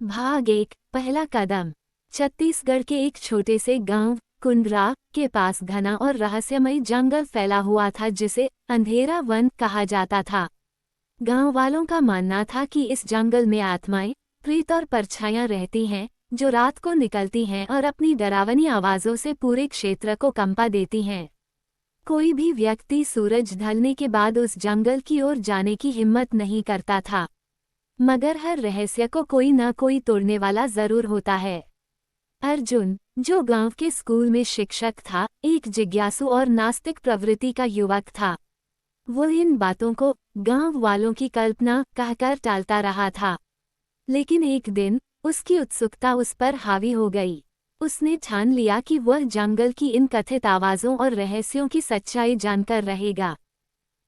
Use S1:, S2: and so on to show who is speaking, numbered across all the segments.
S1: भाग एक, पहला कदम। छत्तीसगढ़ के एक छोटे से गांव कुंडरा के पास घना और रहस्यमयी जंगल फैला हुआ था जिसे अंधेरा वन कहा जाता था। गांव वालों का मानना था कि इस जंगल में आत्माएं, प्रेत और परछाइयां रहती हैं जो रात को निकलती हैं और अपनी डरावनी आवाजों से पूरे क्षेत्र को कंपा देती हैं। कोई भी व्यक्ति सूरज ढलने के बाद उस जंगल की ओर जाने की हिम्मत नहीं करता था, मगर हर रहस्य को कोई न कोई तोड़ने वाला जरूर होता है। अर्जुन, जो गांव के स्कूल में शिक्षक था, एक जिज्ञासु और नास्तिक प्रवृत्ति का युवक था। वो इन बातों को गांव वालों की कल्पना कहकर टालता रहा था, लेकिन एक दिन उसकी उत्सुकता उस पर हावी हो गई। उसने ठान लिया कि वह जंगल की इन कथित आवाजों और रहस्यों की सच्चाई जानकर रहेगा।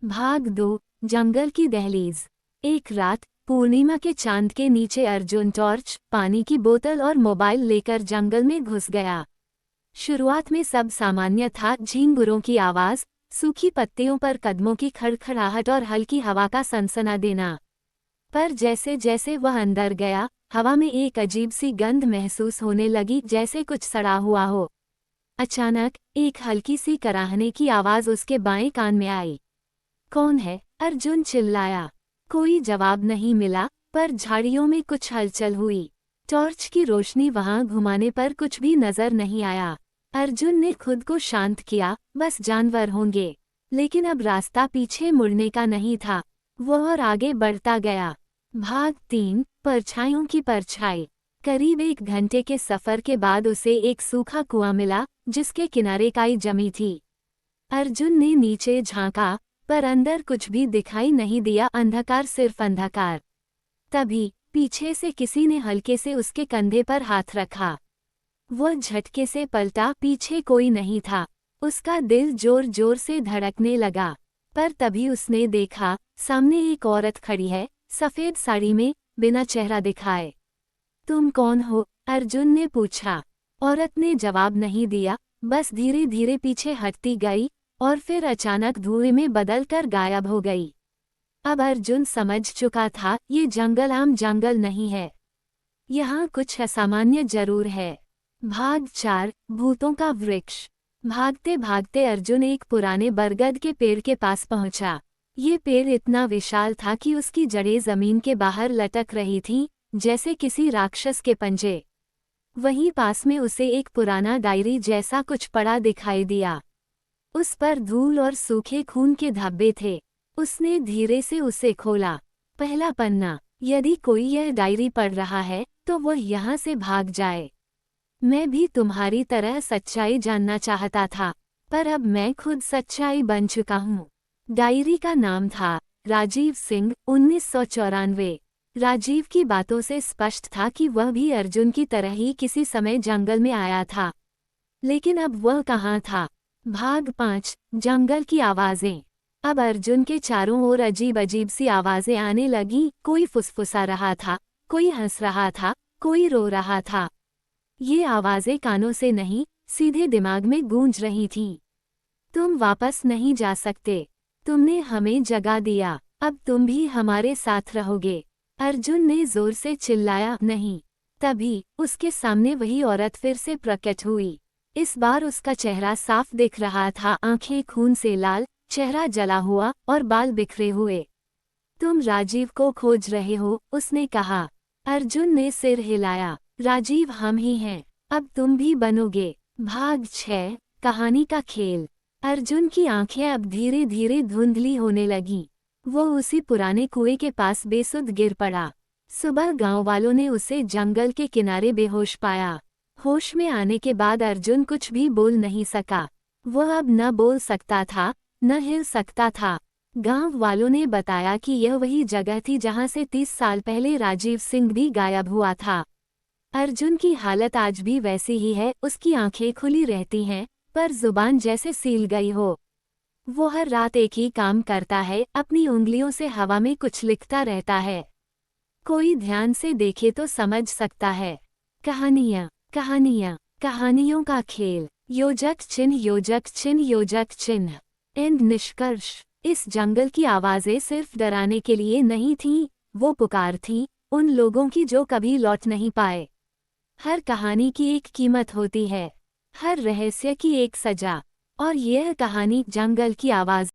S1: भाग 2, जंगल की दहलीज। एक रात पूर्णिमा के चांद के नीचे अर्जुन टॉर्च, पानी की बोतल और मोबाइल लेकर जंगल में घुस गया। शुरुआत में सब सामान्य था, झींगुरों की आवाज, सूखी पत्तियों पर कदमों की खड़खड़ाहट और हल्की हवा का सनसना देना। पर जैसे जैसे वह अंदर गया, हवा में एक अजीब सी गंध महसूस होने लगी, जैसे कुछ सड़ा हुआ हो। अचानक एक हल्की सी कराहने की आवाज उसके बाएं कान में आई। कौन है? अर्जुन चिल्लाया। कोई जवाब नहीं मिला, पर झाड़ियों में कुछ हलचल हुई। टॉर्च की रोशनी वहां घुमाने पर कुछ भी नजर नहीं आया। अर्जुन ने खुद को शांत किया, बस जानवर होंगे। लेकिन अब रास्ता पीछे मुड़ने का नहीं था। वह और आगे बढ़ता गया। भाग 3, परछाइयों की परछाई। करीब 1 घंटे के सफर के बाद उसे एक सूखा कुआं मिला, जिसके किनारे काई जमी थी। अर्जुन ने नीचे झांका, पर अंदर कुछ भी दिखाई नहीं दिया, अंधकार, सिर्फ अंधकार। तभी पीछे से किसी ने हल्के से उसके कंधे पर हाथ रखा। वह झटके से पलटा, पीछे कोई नहीं था। उसका दिल जोर जोर से धड़कने लगा। पर तभी उसने देखा, सामने एक औरत खड़ी है, सफेद साड़ी में, बिना चेहरा दिखाए। तुम कौन हो? अर्जुन ने पूछा। औरत ने जवाब नहीं दिया, बस धीरे धीरे पीछे हटती गई और फिर अचानक धुएं में बदलकर गायब हो गई। अब अर्जुन समझ चुका था, ये जंगल आम जंगल नहीं है, यहाँ कुछ असामान्य जरूर है। भाग 4, भूतों का वृक्ष। भागते भागते अर्जुन एक पुराने बरगद के पेड़ के पास पहुंचा। ये पेड़ इतना विशाल था कि उसकी जड़ें जमीन के बाहर लटक रही थीं, जैसे किसी राक्षस के पंजे। वहीं पास में उसे एक पुराना डायरी जैसा कुछ पड़ा दिखाई दिया। उस पर धूल और सूखे खून के धब्बे थे। उसने धीरे से उसे खोला। पहला पन्ना। यदि कोई यह डायरी पढ़ रहा है तो वह यहाँ से भाग जाए। मैं भी तुम्हारी तरह सच्चाई जानना चाहता था, पर अब मैं खुद सच्चाई बन चुका हूँ। डायरी का नाम था राजीव सिंह, 1994। राजीव की बातों से स्पष्ट था कि वह भी अर्जुन की तरह ही किसी समय जंगल में आया था, लेकिन अब वह कहाँ था? भाग 5, जंगल की आवाजें। अब अर्जुन के चारों ओर अजीब अजीब सी आवाजें आने लगी। कोई फुसफुसा रहा था, कोई हंस रहा था, कोई रो रहा था। ये आवाजें कानों से नहीं, सीधे दिमाग में गूंज रही थीं। तुम वापस नहीं जा सकते। तुमने हमें जगा दिया, अब तुम भी हमारे साथ रहोगे। अर्जुन ने जोर से चिल्लाया। नहीं। तभी उसके सामने वही औरत फिर से प्रकट हुई। इस बार उसका चेहरा साफ दिख रहा था, आंखें खून से लाल, चेहरा जला हुआ और बाल बिखरे हुए। तुम राजीव को खोज रहे हो? उसने कहा। अर्जुन ने सिर हिलाया। राजीव हम ही हैं, अब तुम भी बनोगे। भाग 6, कहानी का खेल। अर्जुन की आंखें अब धीरे धीरे धुंधली होने लगीं। वो उसी पुराने कुएं के पास बेसुध गिर पड़ा। सुबह गांव वालों ने उसे जंगल के किनारे बेहोश पाया। होश में आने के बाद अर्जुन कुछ भी बोल नहीं सका। वह अब न बोल सकता था, न हिल सकता था। गांव वालों ने बताया कि यह वही जगह थी जहां से 30 साल पहले राजीव सिंह भी गायब हुआ था। अर्जुन की हालत आज भी वैसी ही है, उसकी आंखें खुली रहती हैं, पर जुबान जैसे सील गई हो। वो हर रात एक ही काम करता है, अपनी उंगलियों से हवा में कुछ लिखता रहता है। कोई ध्यान से देखे तो समझ सकता है। कहानियाँ, कहानियाँ, कहानियों का खेल। योजक चिन्ह, योजक चिन्ह, योजक चिन्ह। एंड निष्कर्ष। इस जंगल की आवाजें सिर्फ डराने के लिए नहीं थीं, वो पुकार थीं, उन लोगों की जो कभी लौट नहीं पाए। हर कहानी की एक कीमत होती है, हर रहस्य की एक सजा। और यह कहानी जंगल की आवाज़